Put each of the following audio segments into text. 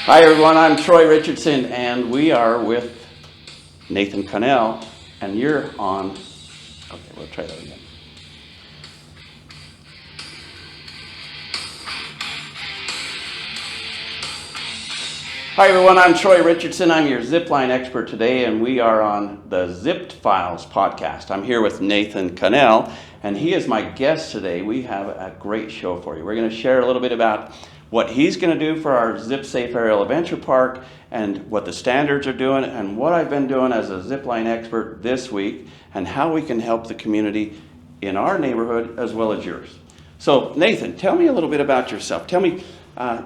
Hi everyone, I'm Troy Richardson and we are with Nathan Connell and you're on, okay, we'll try that again. Hi everyone, I'm Troy Richardson. I'm your zipline expert today and we are on the Zipped Files podcast. I'm here with Nathan Connell and he is my guest today. We have a great show for you. We're going to share a little bit about what he's going to do for our Zip Safe Aerial Adventure Park and what the standards are doing and what I've been doing as a zipline expert this week and how we can help the community in our neighborhood as well as yours. So Nathan, tell me a little bit about yourself. Tell me,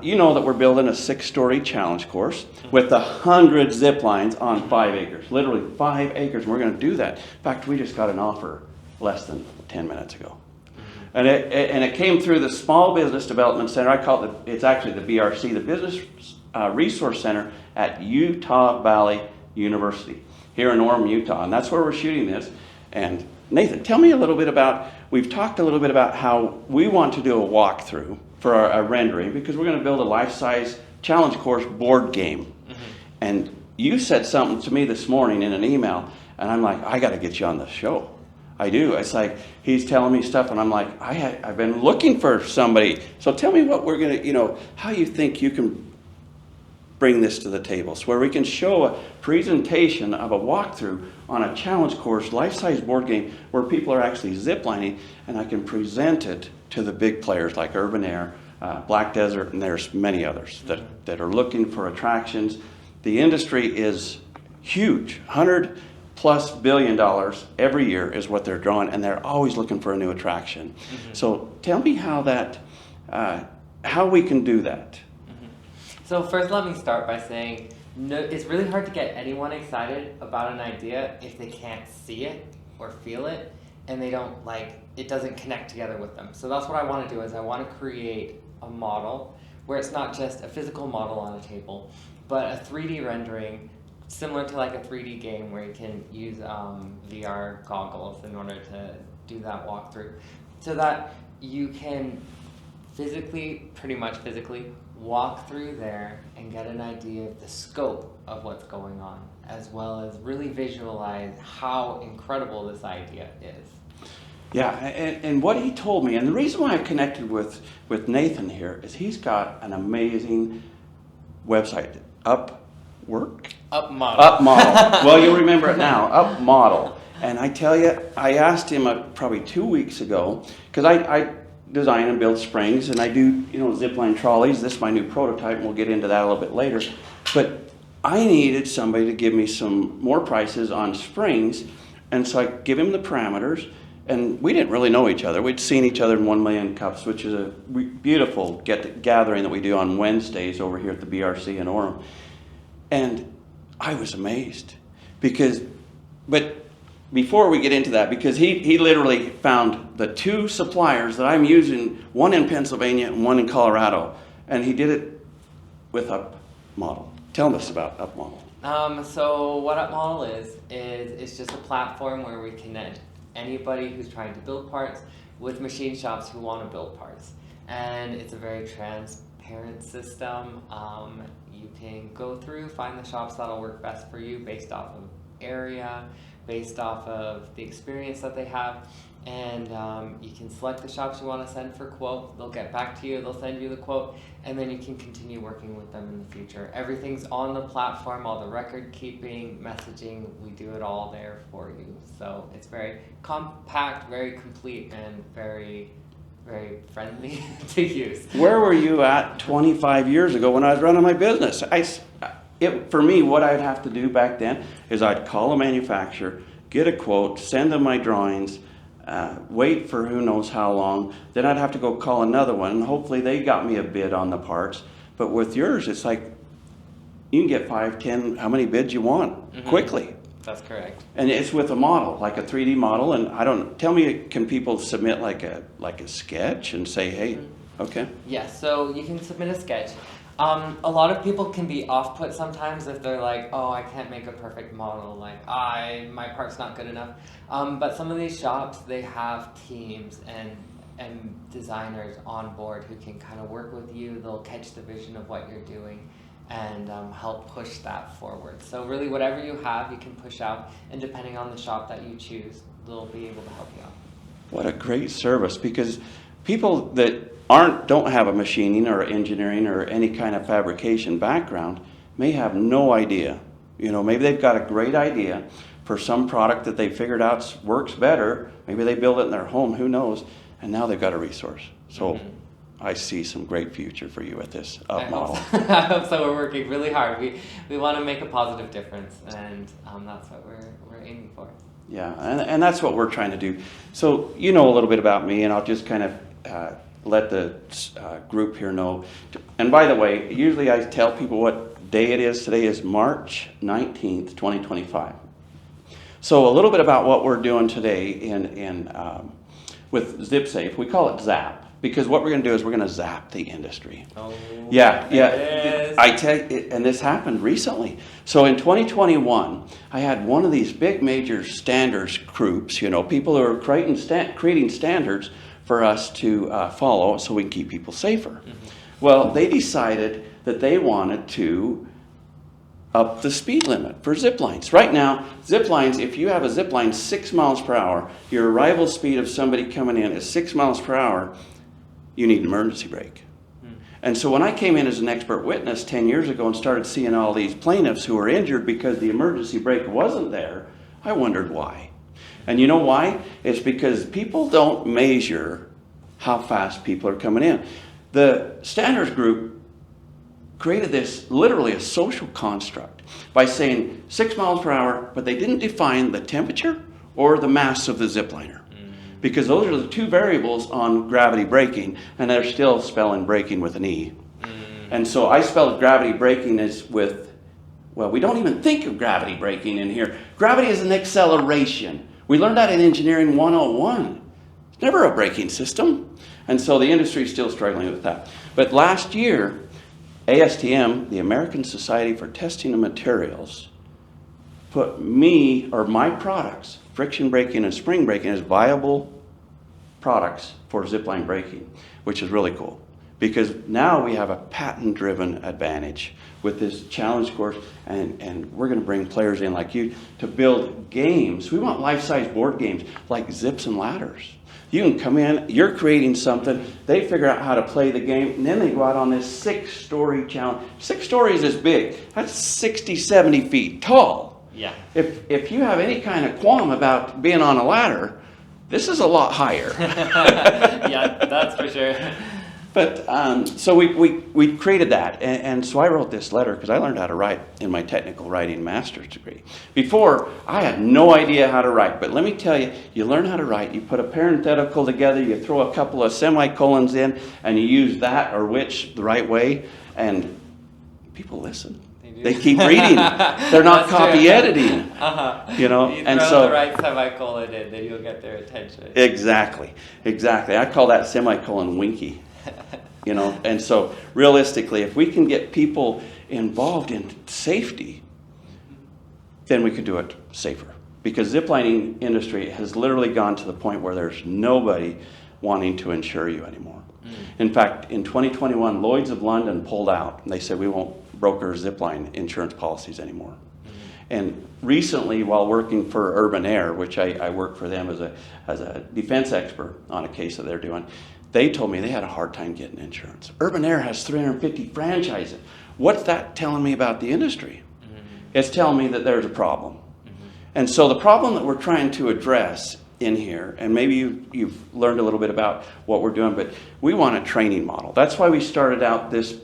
you know that we're building a 6-story challenge course with 100 zip lines on 5 acres, literally 5 acres. And we're going to do that. In fact, we just got an offer less than 10 minutes ago. And it came through the Small Business Development Center. I call it, it's actually the BRC, the Business Resource Center at Utah Valley University here in Orem, Utah. And that's where we're shooting this. And Nathan, tell me a little bit about, we've talked a little bit about how we want to do a walkthrough for our rendering because we're going to build a life-size challenge course board game. Mm-hmm. And you said something to me this morning in an email, and I'm like, I got to get you on the show. I do. It's like he's telling me stuff, and I'm like, I've been looking for somebody. So tell me what we're going to, how you think you can bring this to the table, so where we can show a presentation of a walkthrough on a challenge course, life-size board game, where people are actually ziplining, and I can present it to the big players like Urban Air, Black Desert, and there's many others that are looking for attractions. The industry is huge, $100+ billion every year is what they're drawing, and they're always looking for a new attraction. Mm-hmm. So tell me how that, how we can do that. Mm-hmm. So first, let me start by saying, no, it's really hard to get anyone excited about an idea if they can't see it or feel it, and they don't it doesn't connect together with them. So that's what I want to do. Is I want to create a model where it's not just a physical model on a table, but a 3D rendering similar to like a 3D game where you can use VR goggles in order to do that walkthrough, so that you can pretty much physically walk through there and get an idea of the scope of what's going on, as well as really visualize how incredible this idea is. Yeah, and what he told me, and the reason why I connected with Nathan here is he's got an amazing website, UpModel. Well, you'll remember it now, UpModel. And I tell you, I asked him probably 2 weeks ago, because I design and build springs, and I do zipline trolleys. This is my new prototype, and we'll get into that a little bit later. But I needed somebody to give me some more prices on springs, and so I give him the parameters. And we didn't really know each other. We'd seen each other in 1 Million Cups, which is a beautiful gathering that we do on Wednesdays over here at the BRC in Orem. And I was amazed but before we get into that, because he literally found the 2 suppliers that I'm using, one in Pennsylvania and one in Colorado, and he did it with UpModel. Tell us about UpModel. So what UpModel is it's just a platform where we connect anybody who's trying to build parts with machine shops who want to build parts. And it's a very transparent system. You can go through, find the shops that'll work best for you based off of area, based off of the experience that they have. And you can select the shops you want to send for quote. They'll get back to you, they'll send you the quote, and then you can continue working with them in the future. Everything's on the platform, all the record keeping, messaging, we do it all there for you. So it's very compact, very complete, and very, very friendly to use. Where were you at 25 years ago when I was running my business? For me, what I'd have to do back then is I'd call a manufacturer, get a quote, send them my drawings, wait for who knows how long, then I'd have to go call another one, and hopefully they got me a bid on the parts. But with yours, it's like you can get 5, 10, how many bids you want quickly. That's correct. And it's with a model, like a 3D model, and tell me, can people submit like a sketch and say, hey, okay? Yeah, so you can submit a sketch. A lot of people can be off-put sometimes if they're like, oh, I can't make a perfect model, like, my part's not good enough. But some of these shops, they have teams and designers on board who can kind of work with you. They'll catch the vision of what you're doing and help push that forward. So really whatever you have, you can push out, and depending on the shop that you choose, they'll be able to help you out. What a great service, because people that don't have a machining or engineering or any kind of fabrication background may have no idea. You know, maybe they've got a great idea for some product that they figured out works better. Maybe they build it in their home, who knows, and now they've got a resource. So I see some great future for you at this model. I hope so. We're working really hard. We want to make a positive difference, and that's what we're aiming for. Yeah, and that's what we're trying to do. So you know a little bit about me, and I'll just kind of let the group here know. And by the way, usually I tell people what day it is. Today is March 19th, 2025. So a little bit about what we're doing today with ZipSafe. We call it ZAAP, because what we're going to do is we're going to zap the industry. Oh, yeah. I tell you, and this happened recently. So in 2021, I had one of these big major standards groups, you know, people who are creating standards for us to follow so we can keep people safer. Mm-hmm. Well, they decided that they wanted to up the speed limit for zip lines. Right now, zip lines, if you have a zip line 6 miles per hour, your arrival speed of somebody coming in is 6 miles per hour, you need an emergency brake. And so when I came in as an expert witness 10 years ago and started seeing all these plaintiffs who were injured because the emergency brake wasn't there, I wondered why. And you know why? It's because people don't measure how fast people are coming in. The standards group created this, literally a social construct, by saying 6 miles per hour, but they didn't define the temperature or the mass of the zipliner. Because those are the two variables on gravity braking, and they're still spelling braking with an E. And so I spelled gravity braking as with, well, we don't even think of gravity braking in here. Gravity is an acceleration. We learned that in Engineering 101. It's never a braking system. And so the industry is still struggling with that. But last year, ASTM, the American Society for Testing of Materials, put my products, friction braking and spring braking, as viable products for zipline braking, which is really cool. Because now we have a patent-driven advantage with this challenge course, and we're going to bring players in like you to build games. We want life-size board games like Zips and Ladders. You can come in, you're creating something, they figure out how to play the game, and then they go out on this 6-story challenge. 6 stories is big. That's 60, 70 feet tall. Yeah. If you have any kind of qualm about being on a ladder, this is a lot higher. Yeah, that's for sure. But so we created that, and so I wrote this letter because I learned how to write in my technical writing master's degree. Before, I had no idea how to write, but let me tell you, you learn how to write, you put a parenthetical together, you throw a couple of semicolons in, and you use that or which the right way, and people listen. They keep reading. They're not copy editing. You know, you and throw so the right semicolon in, then you'll get their attention. Exactly. I call that semicolon winky. You know, and so realistically, if we can get people involved in safety, then we can do it safer. Because ziplining industry has literally gone to the point where there's nobody wanting to insure you anymore. In fact, in 2021, Lloyd's of London pulled out, and they said we won't broker zipline insurance policies anymore. And recently, while working for Urban Air, which I work for them as a defense expert on a case that they're doing, they told me they had a hard time getting insurance. Urban Air has 350 franchises. What's that telling me about the industry? It's telling me that there's a problem. And so the problem that we're trying to address in here, and maybe you've learned a little bit about what we're doing, but we want a training model. That's why we started out this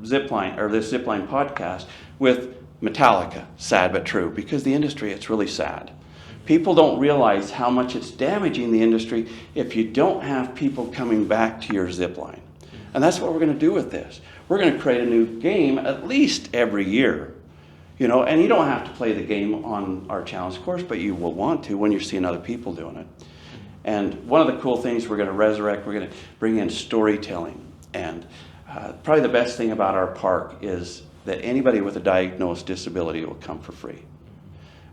zipline podcast with Metallica, sad but true, because the industry, it's really sad. People don't realize how much it's damaging the industry if you don't have people coming back to your zipline. And that's what we're going to do with this. We're going to create a new game at least every year. You know, and you don't have to play the game on our challenge course, but you will want to when you're seeing other people doing it. And one of the cool things we're going to resurrect, we're going to bring in storytelling. And probably the best thing about our park is that anybody with a diagnosed disability will come for free.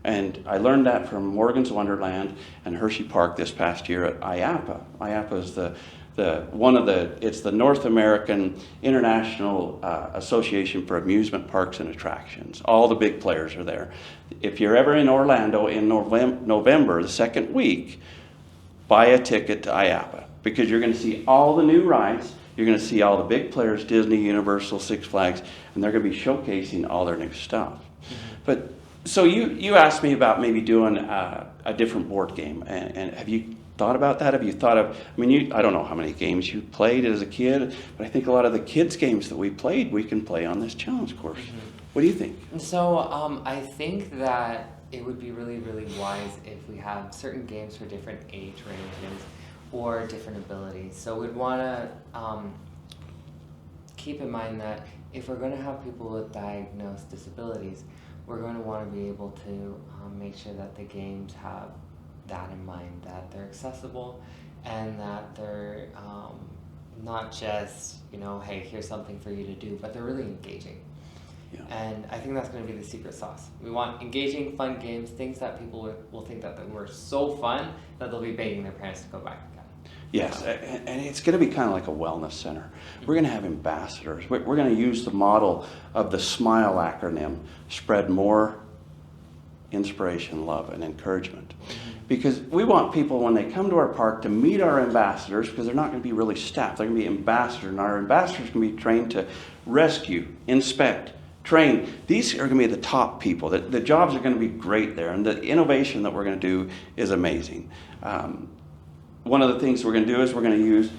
And I learned that from Morgan's Wonderland and Hershey Park this past year at IAPA. IAPA is the It's the North American International Association for Amusement Parks and Attractions. All the big players are there. If you're ever in Orlando in November, the second week, buy a ticket to IAPA, because you're going to see all the new rides. You're going to see all the big players, Disney, Universal, Six Flags, and they're going to be showcasing all their new stuff. But so you asked me about maybe doing a different board game, and have you thought about that? Have you thought of, I mean, I don't know how many games you played as a kid, but I think a lot of the kids' games that we played, we can play on this challenge course. What do you think? So I think that it would be really, really wise if we have certain games for different age ranges or different abilities. So we'd want to keep in mind that if we're going to have people with diagnosed disabilities, we're going to want to be able to make sure that the games have that in mind, that they're accessible and that they're not just, hey, here's something for you to do, but they're really engaging. Yeah. And I think that's going to be the secret sauce. We want engaging, fun games, things that people will think that were so fun that they'll be begging their parents to go back again. Yes, and it's going to be kind of like a wellness center. We're going to have ambassadors. We're going to use the model of the SMILE acronym, spread more inspiration, love, and encouragement. Because we want people, when they come to our park, to meet our ambassadors, because they're not going to be really staff. They're going to be ambassadors, and our ambassadors are going to be trained to rescue, inspect, train. These are going to be the top people. The jobs are going to be great there, and the innovation that we're going to do is amazing. One of the things we're going to do is we're going to use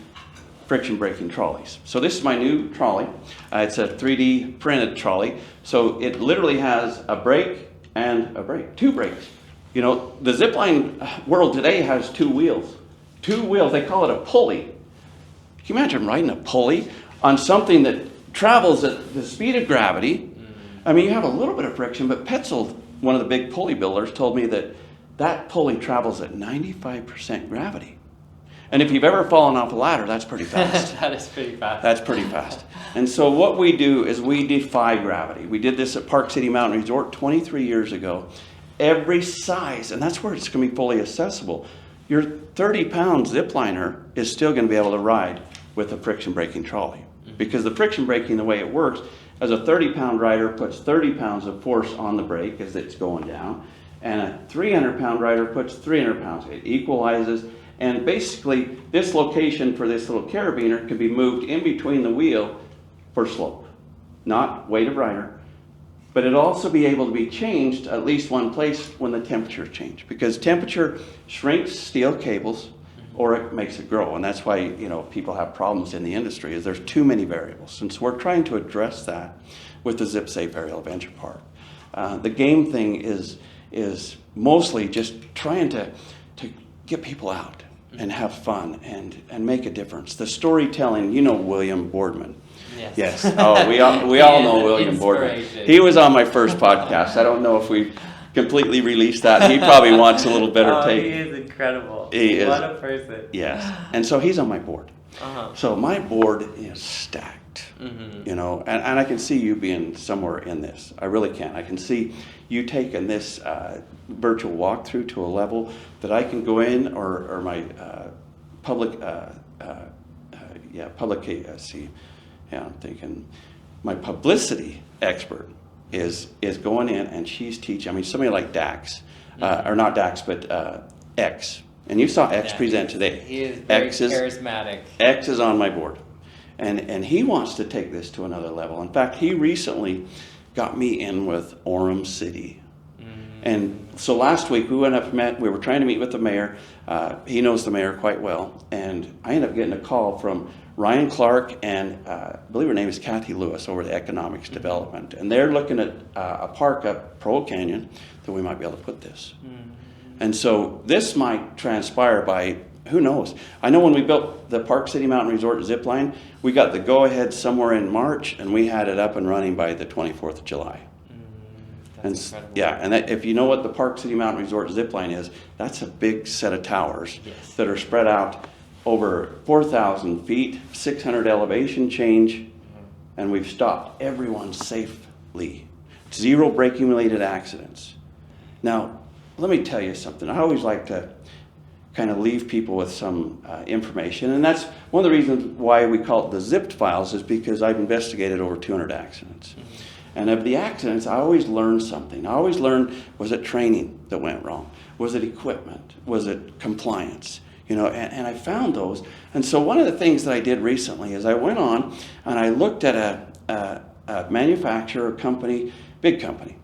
friction braking trolleys. So this is my new trolley. It's a 3D printed trolley. So it literally has a brake and a brake, two brakes. The zipline world today has two wheels. Two wheels, they call it a pulley. Can you imagine riding a pulley on something that travels at the speed of gravity? I mean, you have a little bit of friction, but Petzl, one of the big pulley builders, told me that pulley travels at 95% gravity. And if you've ever fallen off a ladder, that's pretty fast. That is pretty fast. That's pretty fast. And so what we do is we defy gravity. We did this at Park City Mountain Resort 23 years ago. Every size, and that's where it's going to be fully accessible. Your 30-pound zipliner is still going to be able to ride with a friction braking trolley. Because the friction braking, the way it works, as a 30-pound rider puts 30 pounds of force on the brake as it's going down, and a 300-pound rider puts 300 pounds. It equalizes. And basically, this location for this little carabiner can be moved in between the wheel for slope, not weight of rider. But it'll also be able to be changed at least one place when the temperature changes, because temperature shrinks steel cables or it makes it grow. And that's why people have problems in the industry, is there's too many variables. And so we're trying to address that with the Zip Safe Aerial Adventure Park. The game thing is mostly just trying to get people out and have fun and make a difference. The storytelling, William Boardman. Yes. Oh, we all know William Boardman. He was on my first podcast. I don't know if we completely released that. He probably wants a little better take. He is incredible. He is. What a person. Yes. And so he's on my board. So my board is stacked, and I can see you being somewhere in this. I really can. I can see you taking this virtual walkthrough to a level that I can go in, or my I'm thinking my publicity expert is going in, and she's teaching. I mean, somebody like Dax, or not Dax, but X. And you saw X present today. He is very charismatic. X is on my board. And he wants to take this to another level. In fact, he recently got me in with Orem City. And so last week we went up and met. We were trying to meet with the mayor. He knows the mayor quite well. And I ended up getting a call from Ryan Clark and I believe her name is Kathy Lewis over the economics development. And they're looking at a park up Pearl Canyon that we might be able to put this. And so this might transpire by, who knows? I know when we built the Park City Mountain Resort zipline, we got the go-ahead somewhere in March, and we had it up and running by the 24th of July. That's incredible. Yeah, and if you know what the Park City Mountain Resort zipline is, that's a big set of towers that are spread out over 4,000 feet, 600 elevation change, and we've stopped everyone safely. 0 braking-related accidents. Now, let me tell you something. I always like to, kind of leave people with some information. And that's one of the reasons why we call it the zipped files, is because I've investigated over 200 accidents. And of the accidents, I always learned something. I always learned, was it training that went wrong? Was it equipment? Was it compliance? You know, and I found those. And so one of the things that I did recently is I went on and I looked at a manufacturer, a company, big company.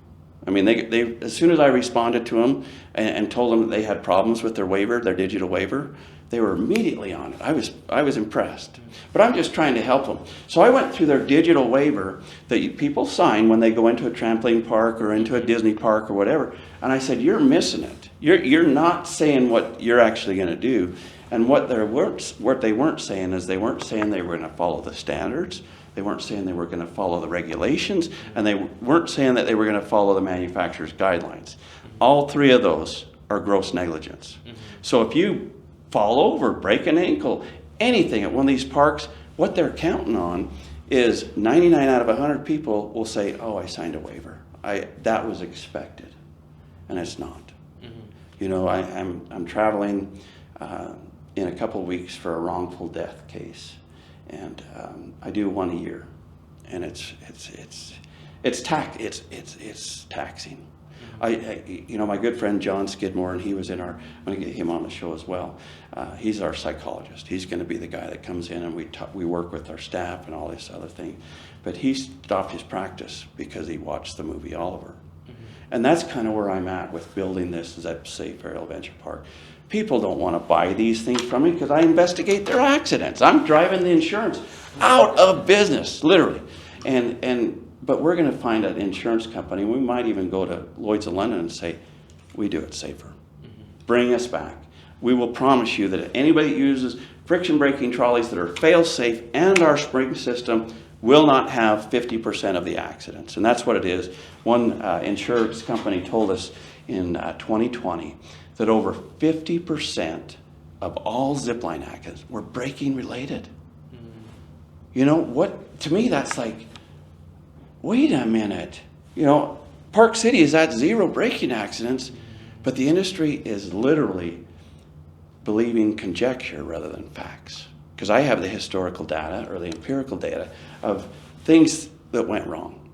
I mean, they as soon as I responded to them and told them that they had problems with their waiver, their digital waiver, they were immediately on it. I was impressed. But I'm just trying to help them. So I went through their digital waiver that people sign when they go into a trampoline park or into a Disney park or whatever. And I said, you're missing it. You're not saying what you're actually going to do. And what they weren't saying is they weren't saying they were going to follow the standards. They weren't saying they were going to follow the regulations. And they weren't saying that they were going to follow the manufacturer's guidelines. All three of those are gross negligence. So if you fall over, break an ankle, anything at one of these parks, what they're counting on is 99 out of 100 people will say, oh, I signed a waiver. That was expected. And it's not. You know, I'm traveling in a couple of weeks for a wrongful death case. And I do one a year. And it's taxing. You know, my good friend John Skidmore, and he was I'm going to get him on the show as well. He's our psychologist. He's going to be the guy that comes in and we work with our staff and all this other thing. But he stopped his practice because he watched the movie Oliver. And that's kind of where I'm at with building this ZAAP Safe Aerial Adventure Park. People don't want to buy these things from me because I investigate their accidents. I'm driving the insurance out of business, literally. But we're going to find an insurance company. We might even go to Lloyd's of London and say, we do it safer. Bring us back. We will promise you that anybody that uses friction braking trolleys that are fail-safe and our spring system will not have 50% of the accidents. And that's what it is. One insurance company told us in 2020 that over 50% of all zipline accidents were braking related. You know, what, to me that's like, wait a minute. You know, Park City is at 0 braking accidents, but the industry is literally believing conjecture rather than facts. Because I have the historical data or the empirical data of things that went wrong.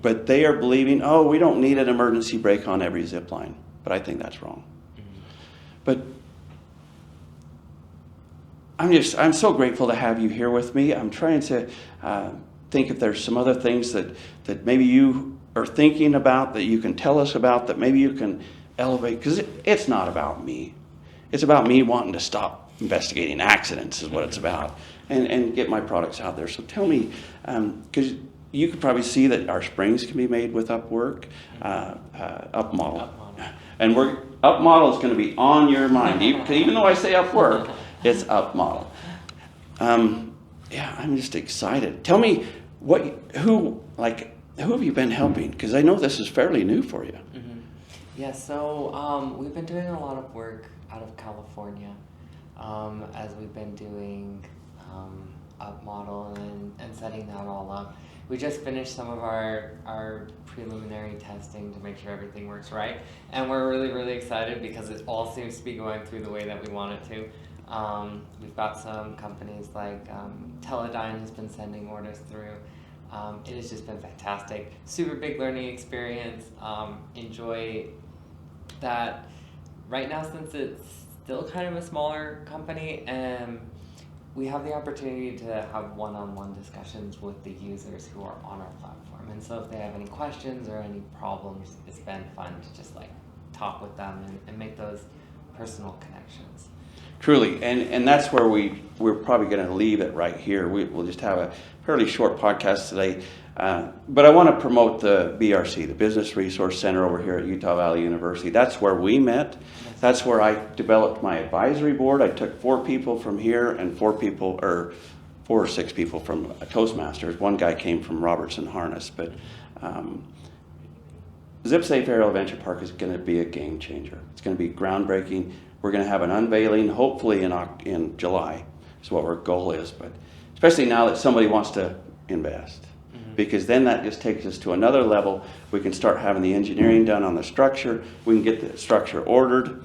But they are believing, oh, we don't need an emergency brake on every zip line. But I think that's wrong. But I'm so grateful to have you here with me. I'm trying to think if there's some other things that maybe you are thinking about that you can tell us about, that maybe you can elevate, because it's not about me. It's about me wanting to stop investigating accidents is what it's about, and get my products out there. So tell me, because you could probably see that our springs can be made with UpWork, UpModel. And UpModel is going to be on your mind. Even though I say UpWork, it's UpModel. Yeah, I'm just excited. Tell me, who have you been helping? Because I know this is fairly new for you. Yeah, so we've been doing a lot of work out of California as we've been doing UpModel and setting that all up. We just finished some of our preliminary testing to make sure everything works right, and we're really, really excited because it all seems to be going through the way that we want it to. We've got some companies like Teledyne has been sending orders through. It has just been fantastic. Super big learning experience. Enjoy that. Right now, since it's still kind of a smaller company, we have the opportunity to have one-on-one discussions with the users who are on our platform. And so if they have any questions or any problems, it's been fun to just like talk with them and make those personal connections. Truly, and that's where we're probably going to leave it right here. We'll just have a fairly short podcast today. But I want to promote the BRC, the Business Resource Center over here at Utah Valley University. That's where we met. That's where I developed my advisory board. I took 4 people from here and 4 or 6 people from Toastmasters. One guy came from Robertson Harness. But ZAAP Safe Aerial Adventure Park is going to be a game changer. It's going to be groundbreaking. We're going to have an unveiling, hopefully in July, is what our goal is. But especially now that somebody wants to invest. Because then that just takes us to another level. We can start having the engineering done on the structure. We can get the structure ordered,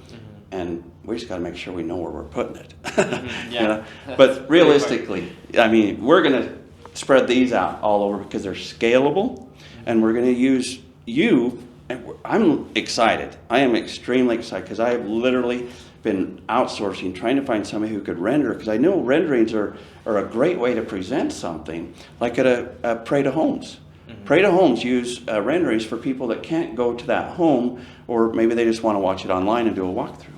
and we just got to make sure we know where we're putting it. Yeah. You know? But realistically, I mean, we're going to spread these out all over because they're scalable, and we're going to use you. And I'm excited. I am extremely excited because I have literally been outsourcing, trying to find somebody who could render, because I know renderings are a great way to present something, like at a Pray to Homes. Pray to Homes use renderings for people that can't go to that home, or maybe they just want to watch it online and do a walkthrough.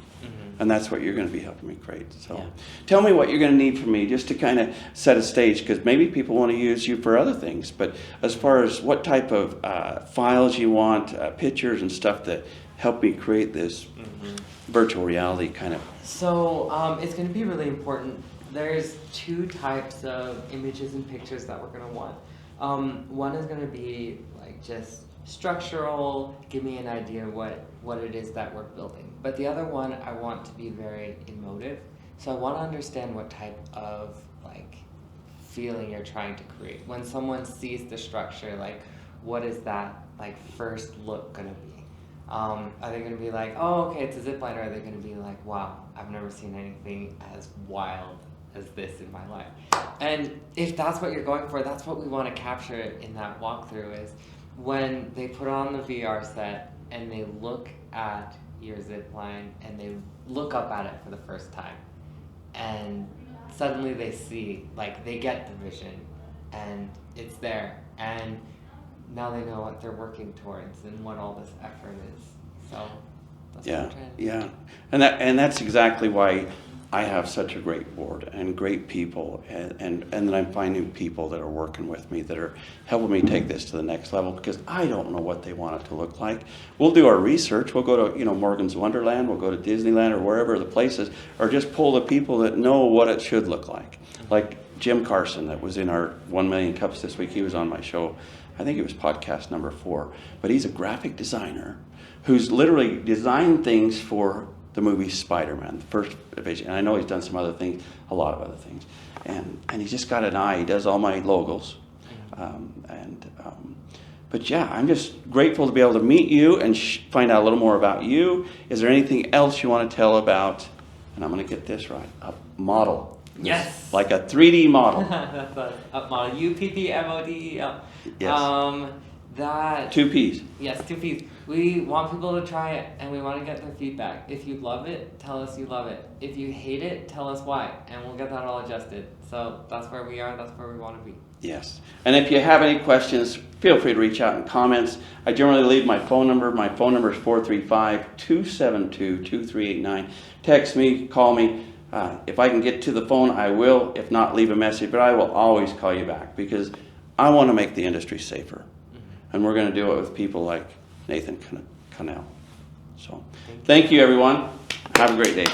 And that's what you're going to be helping me create. So Yeah. tell me what you're going to need from me just to kind of set a stage, because maybe people want to use you for other things. But as far as what type of files you want, pictures and stuff that help me create this virtual reality kind of. So it's going to be really important. There's two types of images and pictures that we're going to want. One is going to be like just structural, give me an idea what it is that we're building. But the other one I want to be very emotive. So I want to understand what type of like feeling you're trying to create. When someone sees the structure, like what is that like first look going to be? Are they going to be like, oh, okay, it's a zipline, or are they going to be like, wow, I've never seen anything as wild as this in my life? And if that's what you're going for, that's what we want to capture in that walkthrough, is when they put on the VR set and they look at your zipline and they look up at it for the first time, and suddenly they see, like they get the vision and it's there, and now they know what they're working towards and what all this effort is. So that's what I'm trying to do. Yeah, and that's exactly why I have such a great board and great people, and then I'm finding people that are working with me that are helping me take this to the next level, because I don't know what they want it to look like. We'll do our research. We'll go to Morgan's Wonderland. We'll go to Disneyland or wherever the places, or just pull the people that know what it should look like. Like Jim Carson, that was in our 1 Million Cups this week. He was on my show. I think it was podcast number 4. But he's a graphic designer who's literally designed things for the movie Spider-Man, the first Vision. And I know he's done some other things, a lot of other things. And he's just got an eye. He does all my logos. But yeah, I'm just grateful to be able to meet you and find out a little more about you. Is there anything else you want to tell about, and I'm going to get this right, a model? Yes. Like a 3D model. That's a model. UPPMODEL. Yes. That 2 P's. Yes, 2 P's. We want people to try it, and we want to get their feedback. If you love it, tell us you love it. If you hate it, tell us why, and we'll get that all adjusted. So that's where we are. That's where we want to be. Yes. And if you have any questions, feel free to reach out in comments. I generally leave my phone number. My phone number is 435-272-2389. Text me, call me. If I can get to the phone, I will. If not, leave a message. But I will always call you back, because I want to make the industry safer. And we're going to do it with people like Nathan Connell. So thank you, everyone. Have a great day.